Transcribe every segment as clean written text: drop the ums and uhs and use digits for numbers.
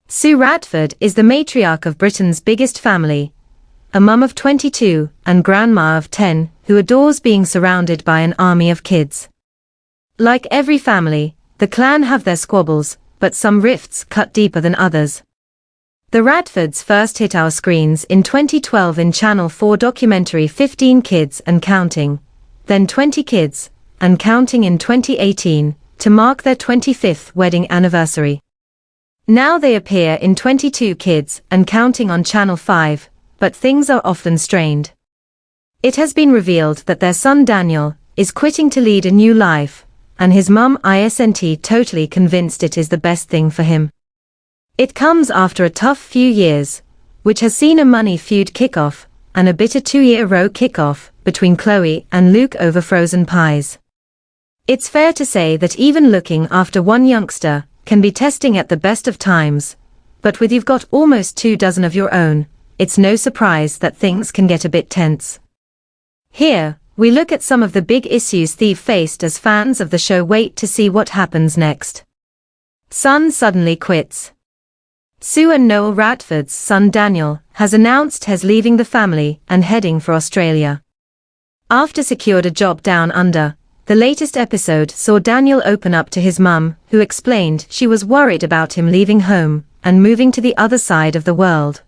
Sue Radford is the matriarch of Britain's biggest family, a mum of 22 and grandma of 10 who adores being surrounded by an army of kids. Like every family, the clan have their squabbles, but some rifts cut deeper than others. The Radfords first hit our screens in 2012 in Channel 4 documentary 15 Kids and Counting, then 20 Kids and Counting in 2018, to mark their 25th wedding anniversary. Now they appear in 22 Kids and Counting on Channel 5, but things are often strained. It has been revealed that their son Daniel is quitting to lead a new life, and his mum isn't totally convinced it is the best thing for him. It comes after a tough few years, which has seen a money feud kick-off, and a bitter 2-year-row kick-off between Chloe and Luke over frozen pies. It's fair to say that even looking after one youngster can be testing at the best of times, but with you've got almost 24 of your own, it's no surprise that things can get a bit tense. Here, we look at some of the big issues they've faced as fans of the show wait to see what happens next. Son suddenly quits. Sue and Noel Radford's son Daniel has announced he's leaving the family and heading for Australia. After secured a job down under, the latest episode saw Daniel open up to his mum, who explained she was worried about him leaving home and moving to the other side of the world.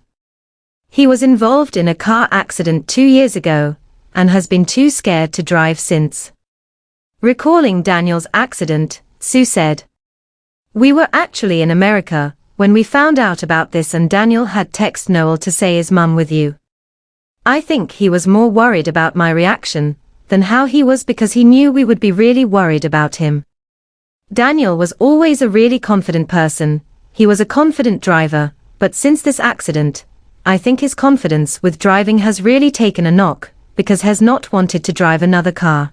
He was involved in a car accident 2 years ago and has been too scared to drive since. Recalling Daniel's accident, Sue said, "We were actually in America when we found out about this, and Daniel had texted Noel to say, 'Is Mum with you?' I think he was more worried about my reaction than how he was, because he knew we would be really worried about him. Daniel was always a really confident person. He was a confident driver, but since this accident, I think his confidence with driving has really taken a knock, because he has not wanted to drive another car."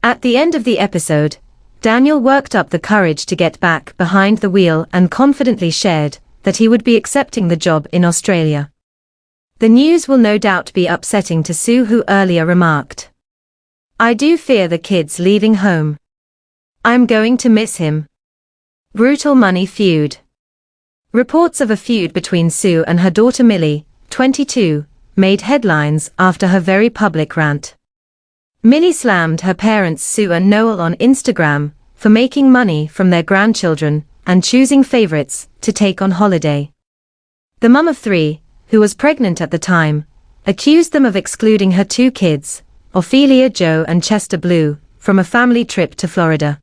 At the end of the episode, Daniel worked up the courage to get back behind the wheel and confidently shared that he would be accepting the job in Australia. The news will no doubt be upsetting to Sue, who earlier remarked, "I do fear the kids leaving home. I'm going to miss him." Brutal money feud. Reports of a feud between Sue and her daughter Millie, 22, made headlines after her very public rant. Millie slammed her parents Sue and Noel on Instagram for making money from their grandchildren and choosing favorites to take on holiday. The mum of 3, who was pregnant at the time, accused them of excluding her 2 kids, Ophelia Jo and Chester Blue, from a family trip to Florida.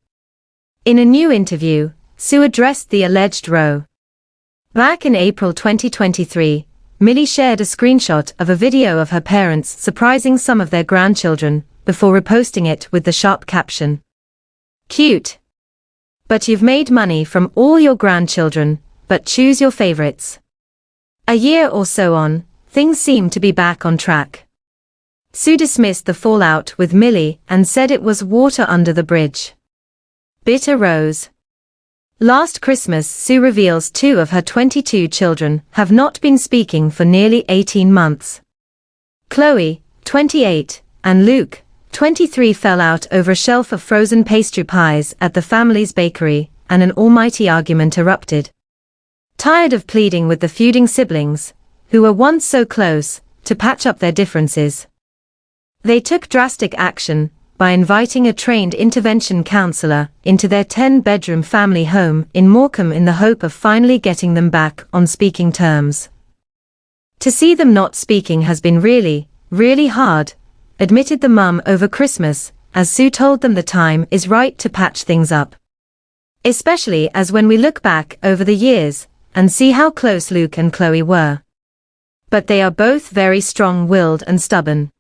In a new interview, Sue addressed the alleged row. Back in April 2023, Millie shared a screenshot of a video of her parents surprising some of their grandchildren before reposting it with the sharp caption, "Cute. But you've made money from all your grandchildren, but choose your favorites." A year or so on, things seem to be back on track. Sue dismissed the fallout with Millie and said it was water under the bridge. Bitter rose. Last Christmas, Sue reveals 2 of her 22 children have not been speaking for nearly 18 months. Chloe, 28, and Luke, 23, fell out over a shelf of frozen pastry pies at the family's bakery, and an almighty argument erupted. Tired of pleading with the feuding siblings, who were once so close, to patch up their differences, they took drastic action by inviting a trained intervention counselor into their 10-bedroom family home in Morecambe in the hope of finally getting them back on speaking terms. "To see them not speaking has been really, really hard," admitted the mum over Christmas, as Sue told them the time is right to patch things up. "Especially as when we look back over the years and see how close Luke and Chloe were. But they are both very strong-willed and stubborn."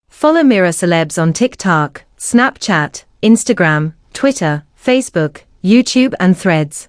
Follow Mirror Celebs on TikTok, Snapchat, Instagram, Twitter, Facebook, YouTube and Threads.